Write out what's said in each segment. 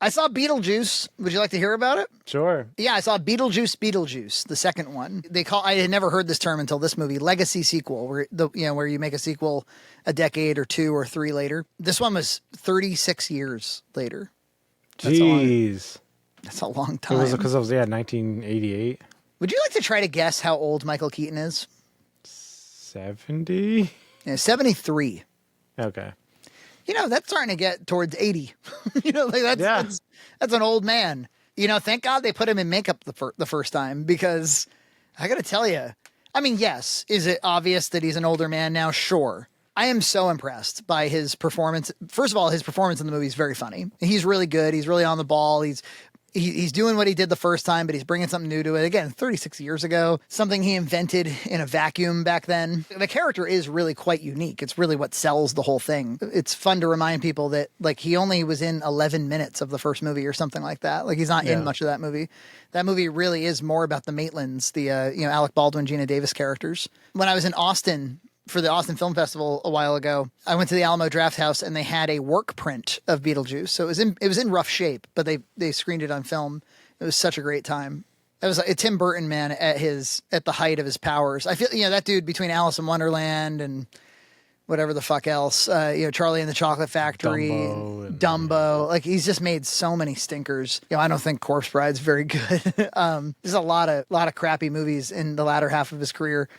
I saw Beetlejuice. Would you like to hear about it? Sure. Yeah, I saw Beetlejuice Beetlejuice, the second one. I had never heard this term until this movie, legacy sequel, where you make a sequel a decade or 2 or 3 later. This one was 36 years later. Jeez. That's a long time. It was because it was 1988. Would you like to try to guess how old Michael Keaton is? 70? Yeah, 73. Okay. That's starting to get towards 80. That's an old man. Thank God they put him in makeup the first time, because I got to tell you, I mean, yes, is it obvious that he's an older man now? Sure. I am so impressed by his performance. First of all, his performance in the movie is very funny. He's really good. He's really on the ball. He's doing what he did the first time, but he's bringing something new to it. Again, 36 years ago, something he invented in a vacuum back then. The character is really quite unique. It's really what sells the whole thing. It's fun to remind people that, like, he only was in 11 minutes of the first movie or something like that. Like, he's not in much of that movie. That movie really is more about the Maitlands, the Alec Baldwin, Gina Davis characters. When I was in Austin for the Austin Film Festival a while ago, I went to the Alamo Draft House and they had a work print of Beetlejuice. So it was in rough shape, but they screened it on film. It was such a great time. It was like a Tim Burton, man, at the height of his powers. I feel, that dude between Alice in Wonderland and whatever the fuck else, Charlie and the Chocolate Factory, Dumbo, like, he's just made so many stinkers. I don't think Corpse Bride's very good. There's a lot of crappy movies in the latter half of his career.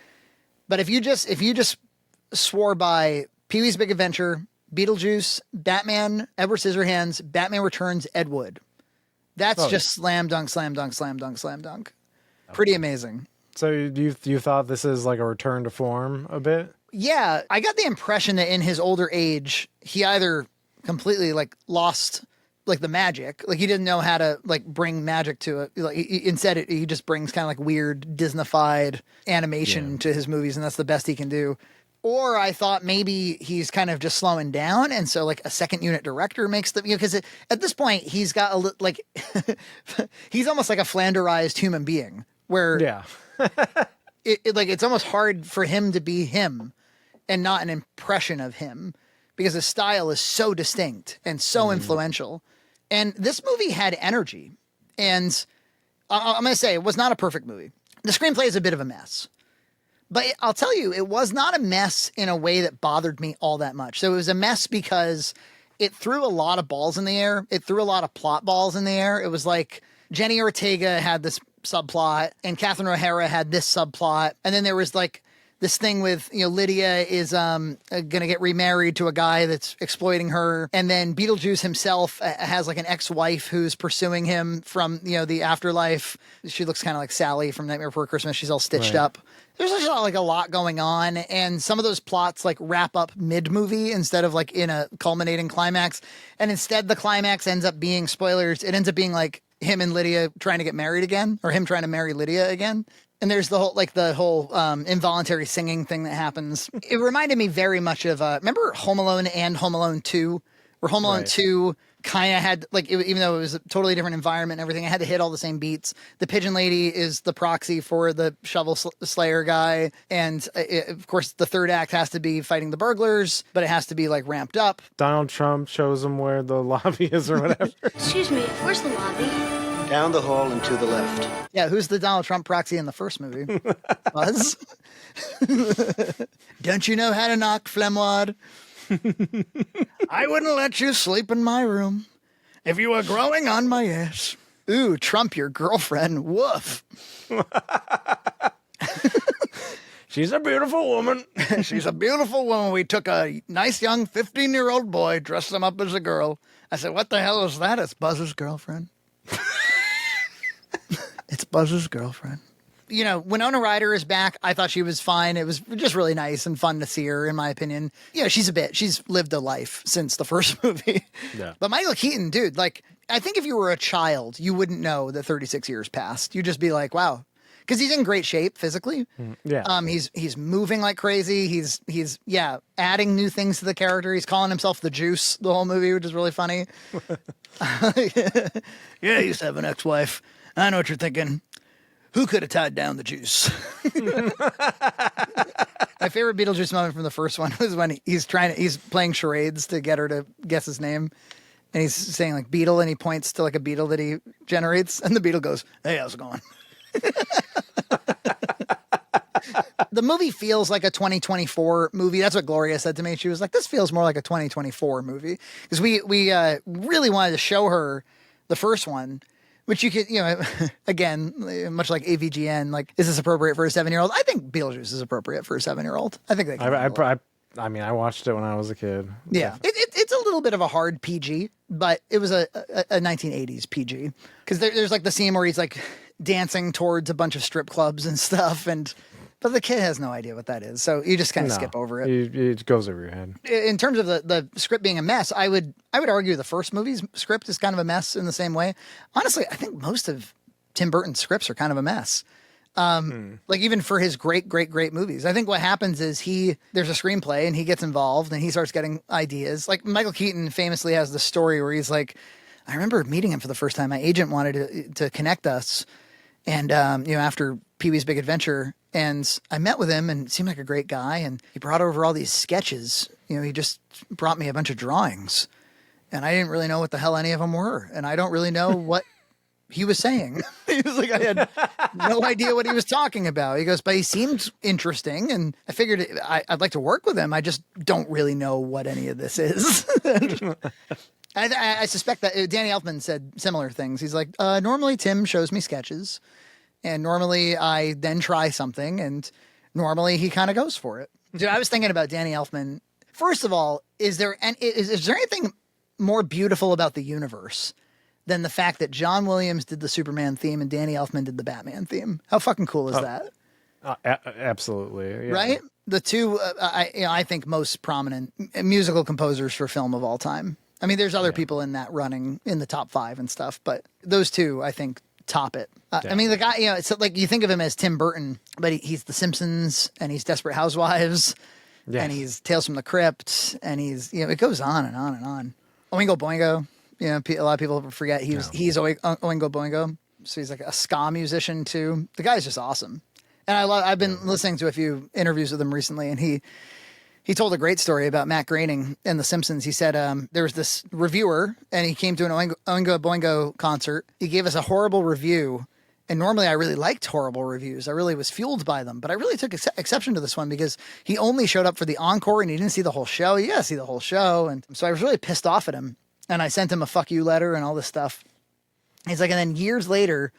But if you just swore by Pee-wee's Big Adventure, Beetlejuice, Batman, Edward Scissorhands, Batman Returns, Ed Wood, that's just slam dunk, slam dunk, slam dunk, slam dunk. Pretty amazing. So you thought this is like a return to form a bit? Yeah, I got the impression that in his older age, he either completely lost the magic, he didn't know how to bring magic to it. Instead, he just brings kind of weird Disneyfied animation to his movies, and that's the best he can do. Or I thought maybe he's kind of just slowing down, and so a second unit director makes the because at this point he's got he's almost like a Flanderized human being where it's almost hard for him to be him and not an impression of him, because his style is so distinct and so influential. And this movie had energy. And I'm going to say it was not a perfect movie. The screenplay is a bit of a mess. But I'll tell you, it was not a mess in a way that bothered me all that much. So it was a mess because it threw a lot of balls in the air. It threw a lot of plot balls in the air. It was like Jenny Ortega had this subplot and Catherine O'Hara had this subplot. And then there was this thing with, Lydia is going to get remarried to a guy that's exploiting her. And then Beetlejuice himself has an ex-wife who's pursuing him from, the afterlife. She looks kind of like Sally from Nightmare Before Christmas. She's all stitched up. There's just a lot going on. And some of those plots wrap up mid-movie instead of in a culminating climax. And instead the climax ends up being, spoilers, it ends up being him and Lydia trying to get married again, or him trying to marry Lydia again. And there's the whole involuntary singing thing that happens. It reminded me very much of remember Home Alone and Home Alone 2, where Home Alone 2 kind of had even though it was a totally different environment and everything, it had to hit all the same beats. The Pigeon Lady is the proxy for the Shovel Slayer guy, and of course the third act has to be fighting the burglars, but it has to be ramped up. Donald Trump shows them where the lobby is or whatever. Excuse me, where's the lobby? Down the hall and to the left. Yeah, who's the Donald Trump proxy in the first movie? Buzz? Don't you know how to knock, Flemwad? I wouldn't let you sleep in my room if you were growing on my ass. Ooh, Trump, your girlfriend. Woof. She's a beautiful woman. She's a beautiful woman. We took a nice young 15-year-old boy, dressed him up as a girl. I said, what the hell is that? It's Buzz's girlfriend. It's Buzz's girlfriend. Winona Ryder is back. I thought she was fine. It was just really nice and fun to see her, in my opinion. She's lived a life since the first movie. Yeah. But Michael Keaton, dude, I think if you were a child, you wouldn't know that 36 years passed. You'd just be like, wow. Because he's in great shape physically. Yeah. He's moving like crazy. He's adding new things to the character. He's calling himself the Juice the whole movie, which is really funny. Yeah, he used to have an ex-wife. I know what you're thinking. Who could have tied down the Juice? My favorite Beetlejuice moment from the first one was when he's playing charades to get her to guess his name. And he's saying like beetle, and he points to like a beetle that he generates, and the beetle goes, "Hey, how's it going?" The movie feels like a 2024 movie. That's what Gloria said to me. She was like, "This feels more like a 2024 movie," because we really wanted to show her the first one, which you could, again, much like AVGN, like, is this appropriate for a 7-year-old? I think Beetlejuice is appropriate for a 7-year-old. I think they can. I mean, I watched it when I was a kid. Yeah, it's a little bit of a hard PG, but it was a 1980s PG, because there's like the scene where he's like dancing towards a bunch of strip clubs and stuff, but the kid has no idea what that is, so you just kind of skip over it. It goes over your head. In terms of the script being a mess, I would argue the first movie's script is kind of a mess in the same way. Honestly, I think most of Tim Burton's scripts are kind of a mess. Like even for his great movies. I think what happens is there's a screenplay and he gets involved and he starts getting ideas. Like Michael Keaton famously has the story where he's like, I remember meeting him for the first time. My agent wanted to connect us. And, after Pee-wee's Big Adventure, and I met with him and seemed like a great guy. And he brought over all these sketches. He just brought me a bunch of drawings and I didn't really know what the hell any of them were. And I don't really know what he was saying. He was like, I had no idea what he was talking about. He goes, but he seemed interesting, and I figured I'd like to work with him. I just don't really know what any of this is. I suspect that Danny Elfman said similar things. He's like, normally Tim shows me sketches, and normally I then try something, and normally he kind of goes for it. Dude, I was thinking about Danny Elfman. First of all, is there anything more beautiful about the universe than the fact that John Williams did the Superman theme and Danny Elfman did the Batman theme? How fucking cool is that? Absolutely. Yeah. Right? The two, I think, most prominent musical composers for film of all time. I mean, there's other people in that running in the top 5 and stuff, but those two, I think, top it. I mean, the guy, it's like you think of him as Tim Burton, but he's The Simpsons and he's Desperate Housewives and he's Tales from the Crypt and he's, it goes on and on and on. Oingo Boingo. A lot of people forget he's Oingo Boingo. So he's like a ska musician too. The guy's just awesome. And I've been listening to a few interviews with him recently, and he told a great story about Matt Groening and The Simpsons. He said there was this reviewer, and he came to an Oingo Boingo concert. He gave us a horrible review, and normally I really liked horrible reviews. I really was fueled by them, but I really took exception to this one because he only showed up for the encore, and he didn't see the whole show. You gotta see the whole show, and so I was really pissed off at him. And I sent him a fuck you letter and all this stuff. He's like, and then years later,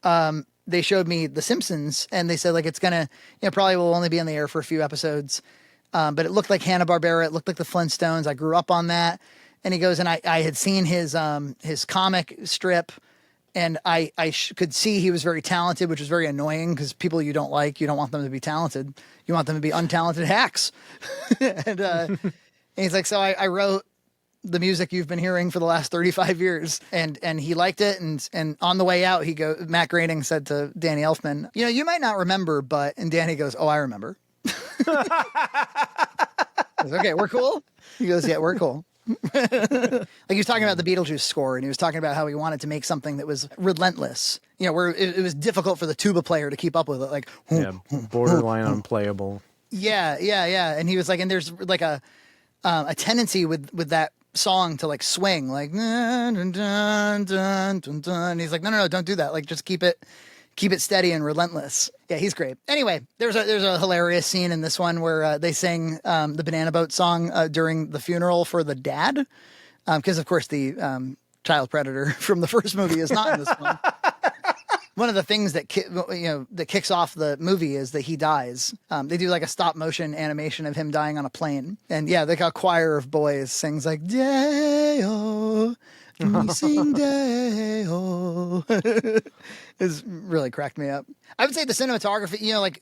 they showed me The Simpsons, and they said like it's gonna, probably will only be on the air for a few episodes, but it looked like Hanna-Barbera, it looked like the Flintstones. I grew up on that. And he goes, and I had seen his comic strip, and I could see he was very talented, which was very annoying because people you don't like, you don't want them to be talented, you want them to be untalented hacks. and he's like, so I wrote the music you've been hearing for the last 35 years. And he liked it. And on the way out, Matt Groening said to Danny Elfman, you might not remember, and Danny goes, oh, I remember. I was, okay, we're cool. He goes, yeah, we're cool. Like he was talking about the Beetlejuice score, and he was talking about how he wanted to make something that was relentless, where it was difficult for the tuba player to keep up with it. Like, borderline unplayable. Yeah. And he was like, and there's like a tendency with that song to like swing, like dun, dun, dun, dun, dun, dun. And he's like, no, don't do that. Like, just keep it steady and relentless. Yeah, he's great. Anyway, there's a hilarious scene in this one where they sing the Banana Boat song during the funeral for the dad, because of course the child predator from the first movie is not in this one. One of the things that that kicks off the movie is that he dies. They do like a stop motion animation of him dying on a plane, and like a choir of boys sings like "Day-O, we sing Day-O." It's really cracked me up. I would say the cinematography, like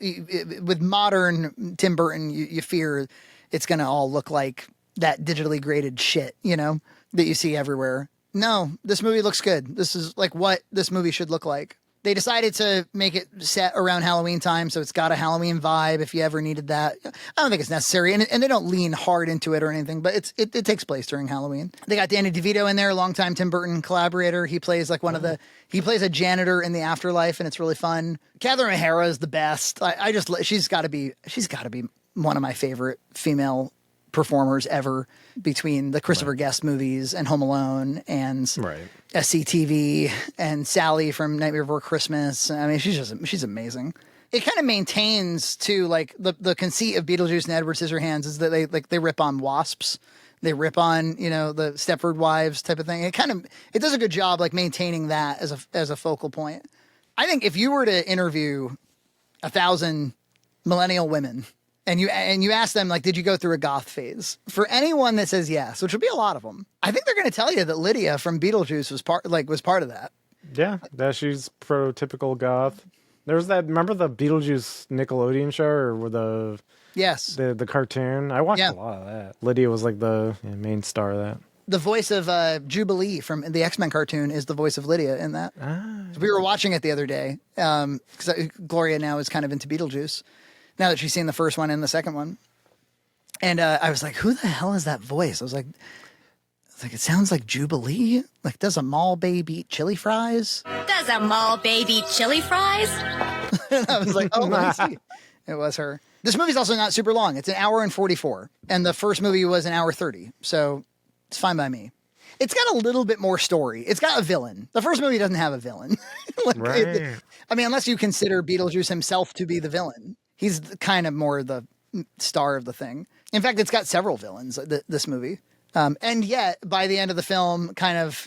with modern Tim Burton, you fear it's gonna all look like that digitally graded shit, that you see everywhere. No, this movie looks good. This is like what this movie should look like. They decided to make it set around Halloween time, so it's got a Halloween vibe if you ever needed that. I don't think it's necessary, and they don't lean hard into it or anything, but it takes place during Halloween. They got Danny DeVito in there, longtime Tim Burton collaborator. He plays like he plays a janitor in the afterlife, and it's really fun. Catherine O'Hara is the best. She's got to be one of my favorite female performers ever between the Christopher Guest movies and Home Alone and SCTV and Sally from Nightmare Before Christmas. I mean, she's amazing. It kind of maintains too, like the conceit of Beetlejuice and Edward Scissorhands is that they rip on wasps. They rip on, the Stepford Wives type of thing. It does a good job like maintaining that as a focal point. I think if you were to interview 1,000 millennial women and you ask them, like, did you go through a goth phase? For anyone that says yes, which would be a lot of them, I think they're going to tell you that Lydia from Beetlejuice was part of that. Yeah, that she's prototypical goth. There's that, remember the Beetlejuice Nickelodeon show or Yes. The cartoon? I watched a lot of that. Lydia was like the main star of that. The voice of Jubilee from the X-Men cartoon is the voice of Lydia in that. We were watching it the other day because Gloria now is kind of into Beetlejuice now that she's seen the first one and the second one. And I was like, who the hell is that voice? I was like, it sounds like Jubilee. Like, does a mall babe eat chili fries? Does a mall baby eat chili fries? And I was like, oh, let me see. It was her. This movie's also not super long. It's 1 hour and 44. And the first movie was 1 hour 30. So it's fine by me. It's got a little bit more story. It's got a villain. The first movie doesn't have a villain. Unless you consider Beetlejuice himself to be the villain. He's kind of more the star of the thing. In fact, it's got several villains, this movie. And yet, by the end of the film,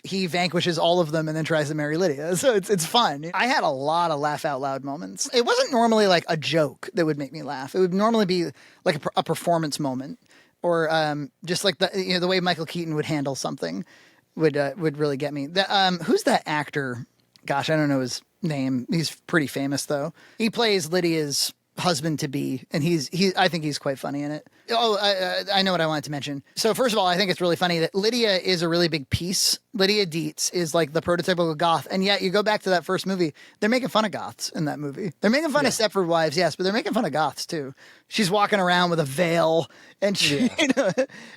he vanquishes all of them and then tries to marry Lydia. So it's fun. I had a lot of laugh out loud moments. It wasn't normally like a joke that would make me laugh. It would normally be like a performance moment, or just like the way Michael Keaton would handle something would really get me. Who's that actor? Gosh, I don't know his name. He's pretty famous though. He plays Lydia's husband to be, and I think he's quite funny in it. I know what I wanted to mention. So first of all, I think it's really funny that Lydia is a really big piece. Lydia Dietz is like the prototypical goth, and yet you go back to that first movie, they're making fun of goths in that movie. They're making fun of Stepford Wives, yes, but they're making fun of goths too. She's walking around with a veil, and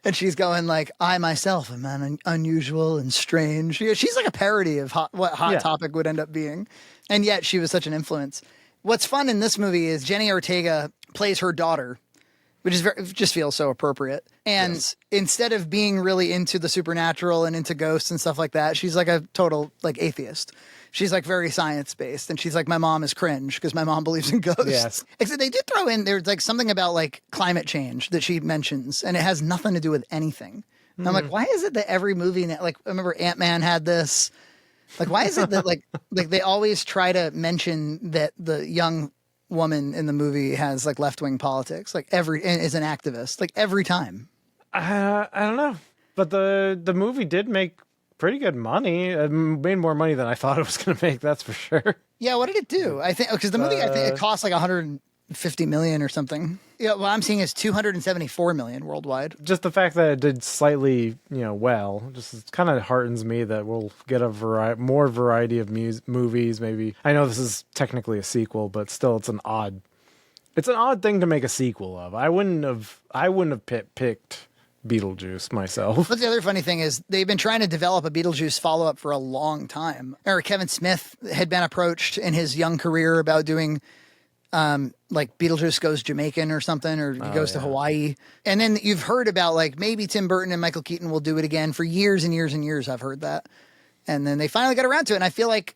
and she's going like, I myself am unusual and strange. She's like a parody of what Hot Topic would end up being, and yet she was such an influence. What's fun in this movie is Jenny Ortega plays her daughter, which just feels so appropriate. And instead of being really into the supernatural and into ghosts and stuff like that, she's like a total like atheist. She's like very science-based. And she's like, my mom is cringe because my mom believes in ghosts. Yes. Except they did throw in, there's like something about like climate change that she mentions, and it has nothing to do with anything. And I'm like, why is it that every movie, like I remember Ant-Man had this. Like, why is it that like they always try to mention that the young woman in the movie has like left-wing politics, and is an activist, like every time? I don't know, but the movie did make pretty good money. It made more money than I thought it was going to make. That's for sure. Yeah, what did it do? I think because the movie, I think it cost like 150 million or something. Yeah, what I'm seeing is 274 million worldwide. Just the fact that it did slightly, well, just kind of heartens me that we'll get a more variety of movies. Maybe I know this is technically a sequel, but still, it's an odd thing to make a sequel of. I wouldn't have picked Beetlejuice myself. But the other funny thing is they've been trying to develop a Beetlejuice follow-up for a long time. Or Kevin Smith had been approached in his young career about doing like Beetlejuice Goes Jamaican or something, or he goes to Hawaii. And then you've heard about like maybe Tim Burton and Michael Keaton will do it again for years and years and years. I've heard that. And then they finally got around to it. And I feel like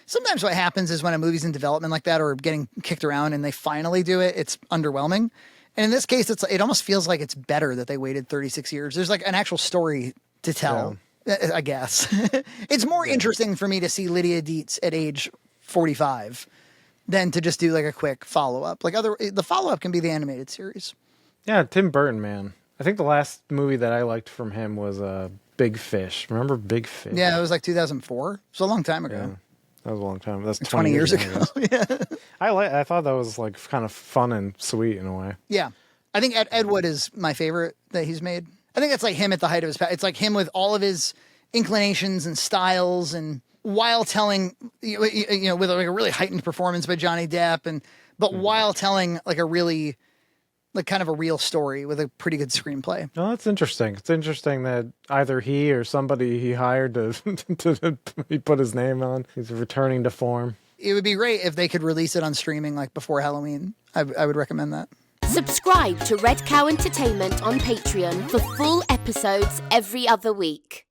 sometimes what happens is when a movie's in development like that or getting kicked around and they finally do it, it's underwhelming. And in this case, it almost feels like it's better that they waited 36 years. There's like an actual story to tell, I guess. It's more interesting for me to see Lydia Dietz at age 45 than to just do like a quick follow-up. Like the follow-up can be the animated series. Yeah, Tim Burton, man. I think the last movie that I liked from him was Big Fish. Remember Big Fish? Yeah, it was like 2004. It was a long time ago. Yeah, that was a long time. That's 20 years ago. Yeah. I thought that was like kind of fun and sweet in a way. Yeah. I think Ed Wood is my favorite that he's made. I think that's like him at the height of his power. It's like him with all of his inclinations and styles, and while telling, with like a really heightened performance by Johnny Depp, but while telling like a really, like kind of a real story with a pretty good screenplay. Oh, that's interesting. It's interesting that either he or somebody he hired to he put his name on, he's returning to form. It would be great if they could release it on streaming like before Halloween. I would recommend that. Subscribe to Red Cow Entertainment on Patreon for full episodes every other week.